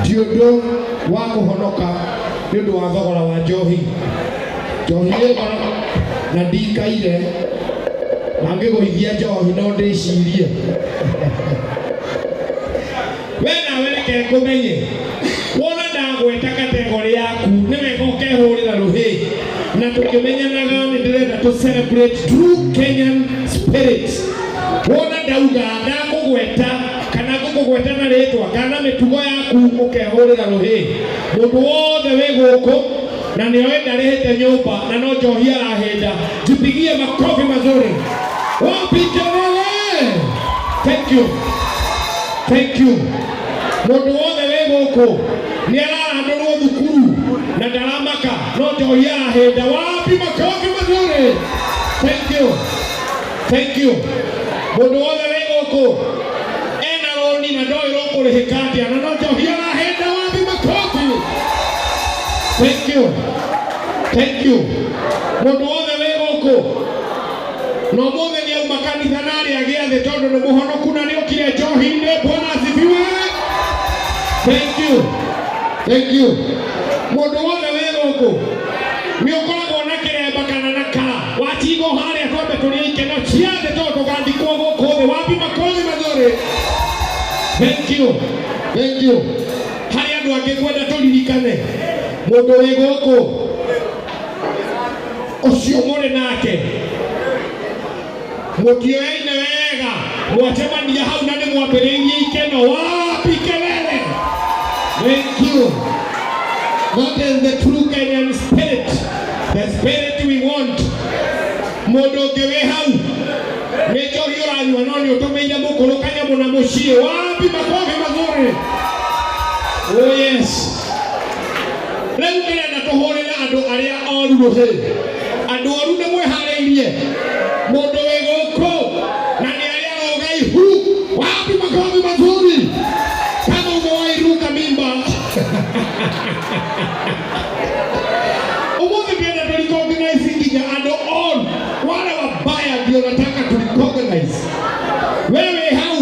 Ndio wako honoka ndio wa thogora wa njohi na ndikaire ngĩgũithia njohi no ndĩcirie wena wereke kũmenye wona ndagweta kategori yaku nĩ wega ũkehũrĩra rũhĩ na tũkĩmenyanaga nĩ ndĩrenda to celebrate true Kenyan spirit. Wona ndauga ndakũgweta kana ngũkũgweta na rĩtwa kana mĩtugo yaku ũkehũrĩra rũhĩ mũndũ wothe wĩ gũkũ na nĩoĩ ndarĩhĩte nyũmba na no njohi arahĩnda jipigie makofi mazuri. Wapi kelele? Thank you. Thank you. Mũndũ wothe wĩ gũkũ nĩ arahandũrwo thukuru na ndaramaka no njohi arahĩnda. Wapi makofi mazuri? Thank you. Thank you. Mũndũ wothe wĩ gũkũ ena roni na ndoĩ kũrĩhĩka atĩa na no njohi arahĩnda. Wapi makofi? Thank you. Thank you. Mũndũ wothe wĩ gũkũ no mũthĩ nĩ auma kanitha na arĩa gĩathĩ tondũ nĩ mũhonoku na nĩ okire njohi-inĩ. Bwana asifiwe. Thank you. Thank you. Mũndũ wothe wĩ gũkũ nĩ ũkoragwo na kĩremba kana na kara watigwo harĩa twambe tũrĩa ikeno ciathĩ tondũ tũgandĩkwo gũkũ thĩ. Wapi makofi mazuri? Thank you. Thank you. Harĩ andũ angĩ kwenda tũririkane mũndũ wĩ gũkũ ũcio mũrĩ nake mũkĩoyaine wega mwacemania hau na nĩ mwambĩrĩirie ikeno. Wapi kelele? Thank you. That is the true Kenyan spirit, the spirit we want. Mũndũ ũngĩ wĩ hau nĩ njohi ũranyua no nĩ ũtũmĩire mũkũrũ kanyamũ na mũciĩ. Wapi makofi mazuri? Oh yes. Rĩu ndĩrenda tũhũrĩre andũ arĩa oru rũhĩ. Andũ oru nĩ mwĩharĩirie. Mũndũ wĩ gũkũ na nĩ arĩa rogaihu. Wapi makofi mazuri? Kama umewairuka mimba. Umuthi ndĩrenda tũrecognize nginya andũ oru. Wale wabaya ndio nataka tũrecognize. Wewe hau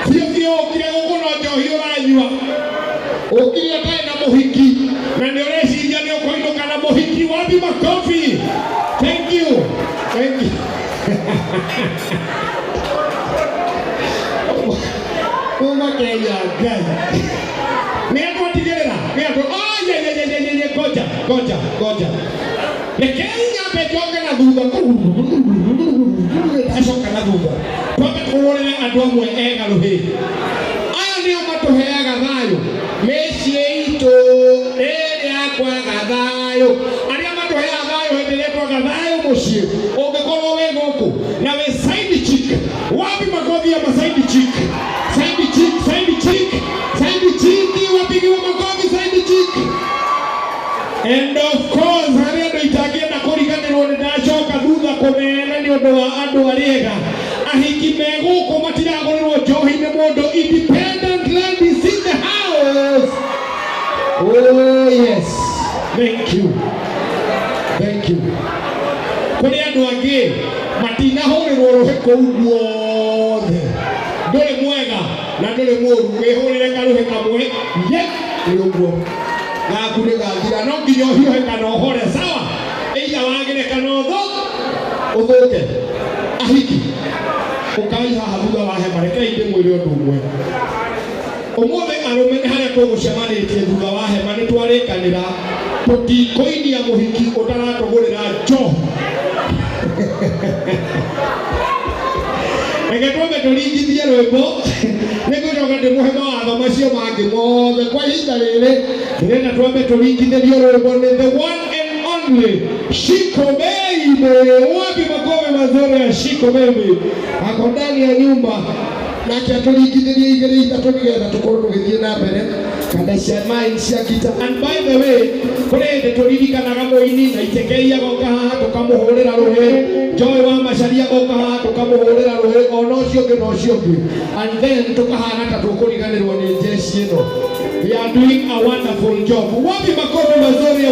sio ukire gũkũ no njohi ũranyua. Ukire ataĩ na mũhiki na nĩ ũreciria nĩ ũkũinũka na mũhiki. Wapi makofi? Thank you. Thank you. Uma Kenya Ngai. Nĩ atwatigĩrĩra nĩ atũ goja. Rekei nyambe njoke na thutha. Acoka na thutha. Twambe tũhũrĩre andũ amwe ega rũhĩ. Aya nĩo matũheaga thayũ mĩciĩ itũ rĩrĩa kwaga thayũ. Arĩa matũheaga thayũ hĩndĩ ĩrĩa kwaga thayũ mũciĩ. Ũngĩkorwo wĩ gũkũ na wĩ side chick. Wapi makofi ya side chick? Side chick. Wapigiwa makofi side chick. And of course harĩ andũ itangĩenda kũriganĩrwo nĩ ndacoka thutha kũmeena nĩ ũndũ wa andũ arĩega. Ahiki me gũkũ matiragũrĩrwo njohi nĩ mũndũ. Independent ladies in the house. Oh yes. Thank you. Thank you. Kũrĩ andũ angĩ matinahũrĩrwo rũhĩ kũu guothe. Ndũrĩ mwega na ndũrĩ mũru. Wĩhũrĩre karũhĩ kamwe. Ye nĩ ũguo. Gaku nĩ gathira no nginya ũhiũhe kana ũhore. Sawa? Either wagĩre kana ũthũke. Ahiki ũkai haha thutha wa hema. Rekei ndĩmwĩre ũndũ ũmwe. Ũmũthĩ arũme nĩ harĩa tũgũcemanĩtie thutha wa hema nĩ twarĩkanĩra tũtikũinia mũhiki ũtaratũgũrĩra njohi. Reke twambe tũringithie rwĩmbo. Nĩngũcoka ndĩmũhe mawatho macio mangĩ mothe. Kwa ihinda rĩrĩ ndĩrenda twambe tũringithĩrie rwĩmbo nĩ the one and only Shiko Baby. Wapi makofi mazuri ya Shiko Baby? Ako ndani ya nyumba nake atũringithĩrie igĩrĩ ithatũ nĩgetha tũkorwo tũgĩthiĩ na mbere kana cia mai cia gita. And by the way kũrĩ hĩndĩ tũririkanaga mũini na Itekei agoka haha tũkamũhũrĩra rũhĩ. Joy wa Macharia agoka haha tũkamũhũrĩra rũhĩ. Ona ũcio ũngĩ na ũcio ũngĩ. And then tũkahana ta tũkũriganĩrwo nĩ njeci ĩno. We are doing a wonderful job. Wapi makofi mazuri ya